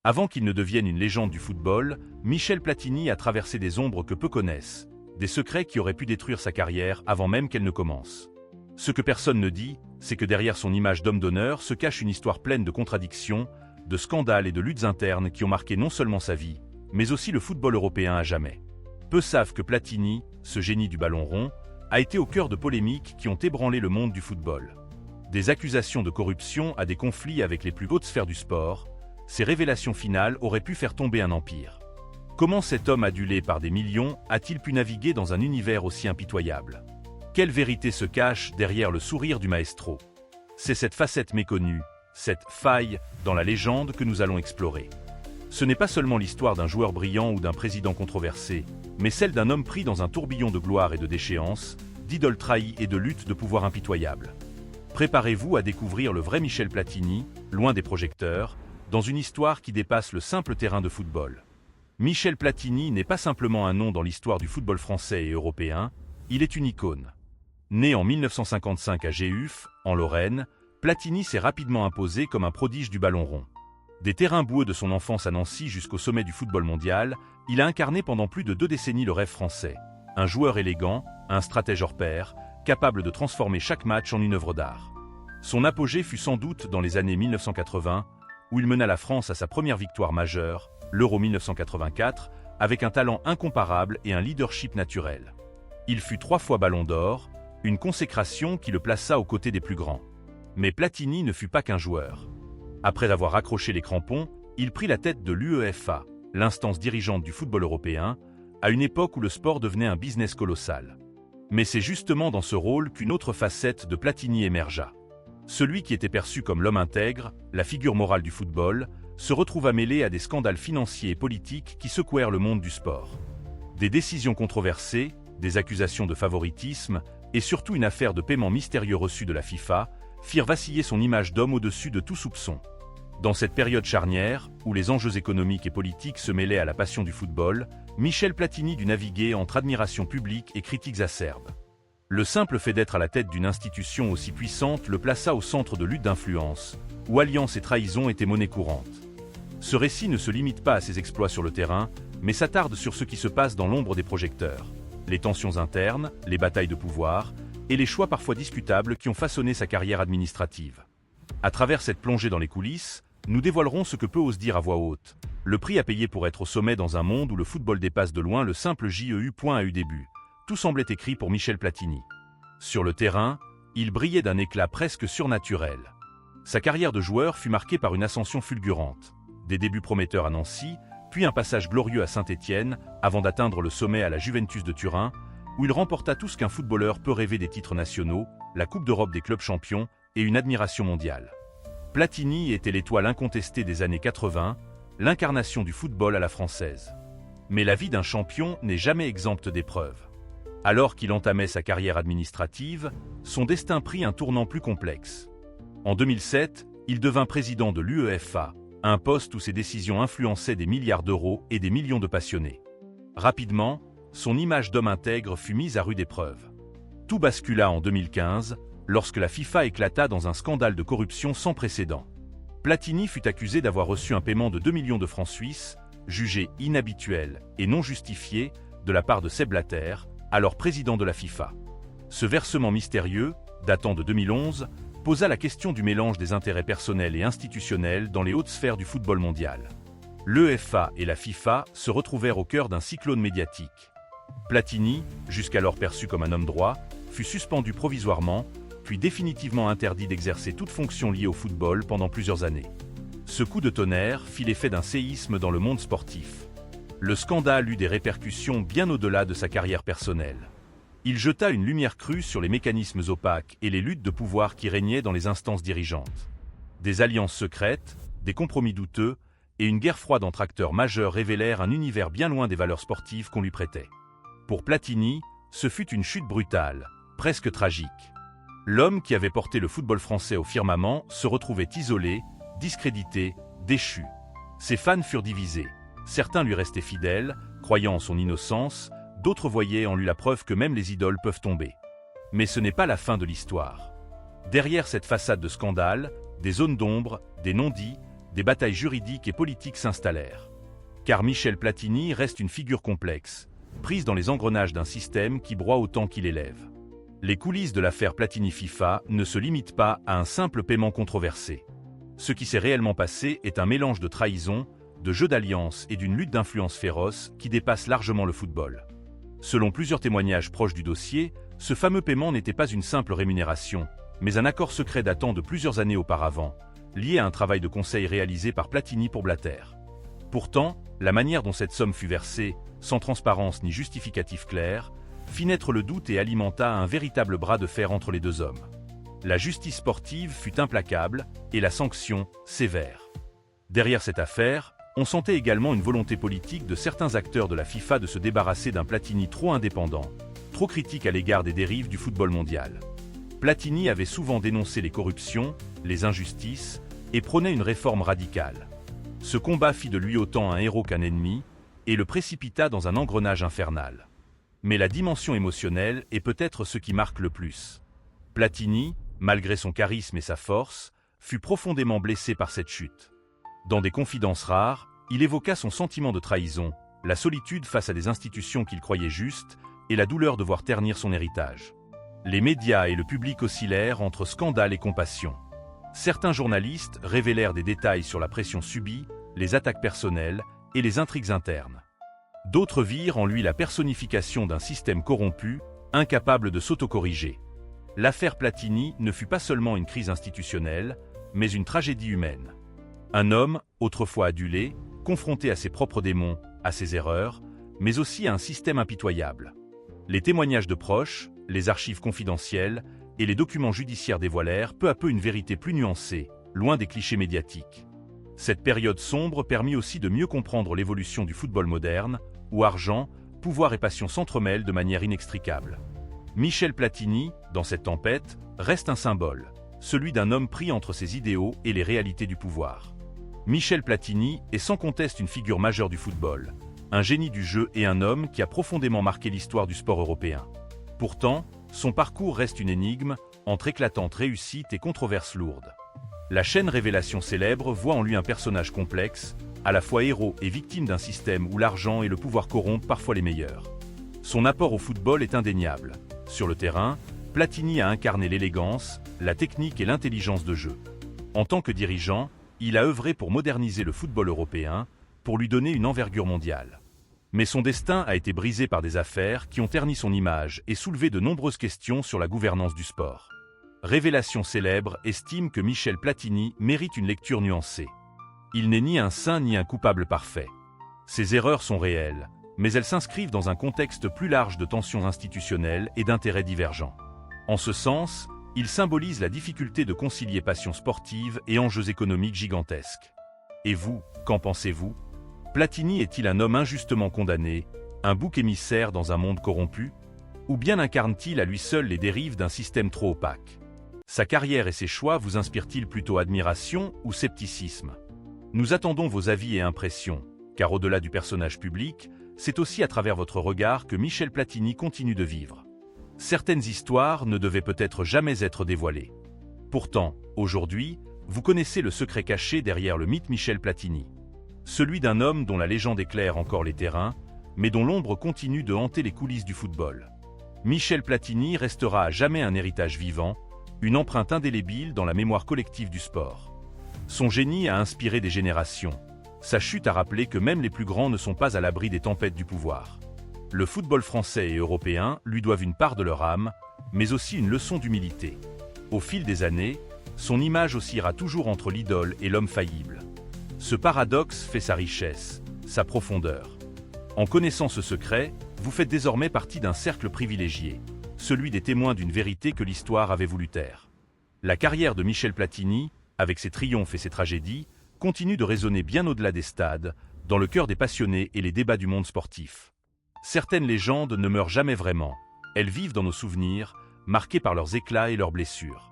Avant qu'il ne devienne une légende du football, Michel Platini a traversé des ombres que peu connaissent, des secrets qui auraient pu détruire sa carrière avant même qu'elle ne commence. Ce que personne ne dit, c'est que derrière son image d'homme d'honneur se cache une histoire pleine de contradictions, de scandales et de luttes internes qui ont marqué non seulement sa vie, mais aussi le football européen à jamais. Peu savent que Platini, ce génie du ballon rond, a été au cœur de polémiques qui ont ébranlé le monde du football. Des accusations de corruption à des conflits avec les plus hautes sphères du sport, ces révélations finales auraient pu faire tomber un empire. Comment cet homme adulé par des millions a-t-il pu naviguer dans un univers aussi impitoyable? Quelle vérité se cache derrière le sourire du maestro? C'est cette facette méconnue, cette faille dans la légende que nous allons explorer. Ce n'est pas seulement l'histoire d'un joueur brillant ou d'un président controversé, mais celle d'un homme pris dans un tourbillon de gloire et de déchéance, d'idoles trahies et de luttes de pouvoir impitoyables. Préparez-vous à découvrir le vrai Michel Platini, loin des projecteurs, dans une histoire qui dépasse le simple terrain de football. Michel Platini n'est pas simplement un nom dans l'histoire du football français et européen, il est une icône. Né en 1955 à Géhuf, en Lorraine, Platini s'est rapidement imposé comme un prodige du ballon rond. Des terrains boueux de son enfance à Nancy jusqu'au sommet du football mondial, il a incarné pendant plus de 2 décennies le rêve français. Un joueur élégant, un stratège hors pair, capable de transformer chaque match en une œuvre d'art. Son apogée fut sans doute dans les années 1980, où il mena la France à sa première victoire majeure, l'Euro 1984, avec un talent incomparable et un leadership naturel. Il fut 3 fois Ballon d'Or, une consécration qui le plaça aux côtés des plus grands. Mais Platini ne fut pas qu'un joueur. Après avoir accroché les crampons, il prit la tête de l'UEFA, l'instance dirigeante du football européen, à une époque où le sport devenait un business colossal. Mais c'est justement dans ce rôle qu'une autre facette de Platini émergea. Celui qui était perçu comme l'homme intègre, la figure morale du football, se retrouva mêlé à des scandales financiers et politiques qui secouèrent le monde du sport. Des décisions controversées, des accusations de favoritisme et surtout une affaire de paiement mystérieux reçu de la FIFA firent vaciller son image d'homme au-dessus de tout soupçon. Dans cette période charnière, où les enjeux économiques et politiques se mêlaient à la passion du football, Michel Platini dut naviguer entre admiration publique et critiques acerbes. Le simple fait d'être à la tête d'une institution aussi puissante le plaça au centre de luttes d'influence, où alliances et trahisons étaient monnaie courante. Ce récit ne se limite pas à ses exploits sur le terrain, mais s'attarde sur ce qui se passe dans l'ombre des projecteurs, les tensions internes, les batailles de pouvoir, et les choix parfois discutables qui ont façonné sa carrière administrative. À travers cette plongée dans les coulisses, nous dévoilerons ce que peu ose dire à voix haute, le prix à payer pour être au sommet dans un monde où le football dépasse de loin le simple JEU.AU début. Tout semblait écrit pour Michel Platini. Sur le terrain, il brillait d'un éclat presque surnaturel. Sa carrière de joueur fut marquée par une ascension fulgurante, des débuts prometteurs à Nancy, puis un passage glorieux à Saint-Étienne, avant d'atteindre le sommet à la Juventus de Turin, où il remporta tout ce qu'un footballeur peut rêver: des titres nationaux, la Coupe d'Europe des clubs champions et une admiration mondiale. Platini était l'étoile incontestée des années 80, l'incarnation du football à la française. Mais la vie d'un champion n'est jamais exempte d'épreuves. Alors qu'il entamait sa carrière administrative, son destin prit un tournant plus complexe. En 2007, il devint président de l'UEFA, un poste où ses décisions influençaient des milliards d'euros et des millions de passionnés. Rapidement, son image d'homme intègre fut mise à rude épreuve. Tout bascula en 2015, lorsque la FIFA éclata dans un scandale de corruption sans précédent. Platini fut accusé d'avoir reçu un paiement de 2 millions de francs suisses, jugé inhabituel et non justifié, de la part de Sepp Blatter, alors président de la FIFA. Ce versement mystérieux, datant de 2011, posa la question du mélange des intérêts personnels et institutionnels dans les hautes sphères du football mondial. L'UEFA et la FIFA se retrouvèrent au cœur d'un cyclone médiatique. Platini, jusqu'alors perçu comme un homme droit, fut suspendu provisoirement, puis définitivement interdit d'exercer toute fonction liée au football pendant plusieurs années. Ce coup de tonnerre fit l'effet d'un séisme dans le monde sportif. Le scandale eut des répercussions bien au-delà de sa carrière personnelle. Il jeta une lumière crue sur les mécanismes opaques et les luttes de pouvoir qui régnaient dans les instances dirigeantes. Des alliances secrètes, des compromis douteux et une guerre froide entre acteurs majeurs révélèrent un univers bien loin des valeurs sportives qu'on lui prêtait. Pour Platini, ce fut une chute brutale, presque tragique. L'homme qui avait porté le football français au firmament se retrouvait isolé, discrédité, déchu. Ses fans furent divisés. Certains lui restaient fidèles, croyant en son innocence, d'autres voyaient en lui la preuve que même les idoles peuvent tomber. Mais ce n'est pas la fin de l'histoire. Derrière cette façade de scandale, des zones d'ombre, des non-dits, des batailles juridiques et politiques s'installèrent. Car Michel Platini reste une figure complexe, prise dans les engrenages d'un système qui broie autant qu'il élève. Les coulisses de l'affaire Platini-FIFA ne se limitent pas à un simple paiement controversé. Ce qui s'est réellement passé est un mélange de trahison, de jeux d'alliance et d'une lutte d'influence féroce qui dépasse largement le football. Selon plusieurs témoignages proches du dossier, ce fameux paiement n'était pas une simple rémunération, mais un accord secret datant de plusieurs années auparavant, lié à un travail de conseil réalisé par Platini pour Blatter. Pourtant, la manière dont cette somme fut versée, sans transparence ni justificatif clair, fit naître le doute et alimenta un véritable bras de fer entre les deux hommes. La justice sportive fut implacable et la sanction sévère. Derrière cette affaire, on sentait également une volonté politique de certains acteurs de la FIFA de se débarrasser d'un Platini trop indépendant, trop critique à l'égard des dérives du football mondial. Platini avait souvent dénoncé les corruptions, les injustices, et prônait une réforme radicale. Ce combat fit de lui autant un héros qu'un ennemi, et le précipita dans un engrenage infernal. Mais la dimension émotionnelle est peut-être ce qui marque le plus. Platini, malgré son charisme et sa force, fut profondément blessé par cette chute. Dans des confidences rares, il évoqua son sentiment de trahison, la solitude face à des institutions qu'il croyait justes, et la douleur de voir ternir son héritage. Les médias et le public oscillèrent entre scandale et compassion. Certains journalistes révélèrent des détails sur la pression subie, les attaques personnelles et les intrigues internes. D'autres virent en lui la personnification d'un système corrompu, incapable de s'autocorriger. L'affaire Platini ne fut pas seulement une crise institutionnelle, mais une tragédie humaine. Un homme, autrefois adulé, confronté à ses propres démons, à ses erreurs, mais aussi à un système impitoyable. Les témoignages de proches, les archives confidentielles et les documents judiciaires dévoilèrent peu à peu une vérité plus nuancée, loin des clichés médiatiques. Cette période sombre permit aussi de mieux comprendre l'évolution du football moderne, où argent, pouvoir et passion s'entremêlent de manière inextricable. Michel Platini, dans cette tempête, reste un symbole, celui d'un homme pris entre ses idéaux et les réalités du pouvoir. Michel Platini est sans conteste une figure majeure du football, un génie du jeu et un homme qui a profondément marqué l'histoire du sport européen. Pourtant, son parcours reste une énigme, entre éclatantes réussites et controverses lourdes. La chaîne Révélation célèbre voit en lui un personnage complexe, à la fois héros et victime d'un système où l'argent et le pouvoir corrompent parfois les meilleurs. Son apport au football est indéniable. Sur le terrain, Platini a incarné l'élégance, la technique et l'intelligence de jeu. En tant que dirigeant, il a œuvré pour moderniser le football européen, pour lui donner une envergure mondiale. Mais son destin a été brisé par des affaires qui ont terni son image et soulevé de nombreuses questions sur la gouvernance du sport. Révélation célèbre estime que Michel Platini mérite une lecture nuancée. Il n'est ni un saint ni un coupable parfait. Ses erreurs sont réelles, mais elles s'inscrivent dans un contexte plus large de tensions institutionnelles et d'intérêts divergents. En ce sens, il symbolise la difficulté de concilier passion sportive et enjeux économiques gigantesques. Et vous, qu'en pensez-vous ? Platini est-il un homme injustement condamné, un bouc émissaire dans un monde corrompu ? Ou bien incarne-t-il à lui seul les dérives d'un système trop opaque ? Sa carrière et ses choix vous inspirent-ils plutôt admiration ou scepticisme ? Nous attendons vos avis et impressions, car au-delà du personnage public, c'est aussi à travers votre regard que Michel Platini continue de vivre. Certaines histoires ne devaient peut-être jamais être dévoilées. Pourtant, aujourd'hui, vous connaissez le secret caché derrière le mythe Michel Platini. Celui d'un homme dont la légende éclaire encore les terrains, mais dont l'ombre continue de hanter les coulisses du football. Michel Platini restera à jamais un héritage vivant, une empreinte indélébile dans la mémoire collective du sport. Son génie a inspiré des générations. Sa chute a rappelé que même les plus grands ne sont pas à l'abri des tempêtes du pouvoir. Le football français et européen lui doivent une part de leur âme, mais aussi une leçon d'humilité. Au fil des années, son image oscillera toujours entre l'idole et l'homme faillible. Ce paradoxe fait sa richesse, sa profondeur. En connaissant ce secret, vous faites désormais partie d'un cercle privilégié, celui des témoins d'une vérité que l'histoire avait voulu taire. La carrière de Michel Platini, avec ses triomphes et ses tragédies, continue de résonner bien au-delà des stades, dans le cœur des passionnés et les débats du monde sportif. Certaines légendes ne meurent jamais vraiment, elles vivent dans nos souvenirs, marquées par leurs éclats et leurs blessures.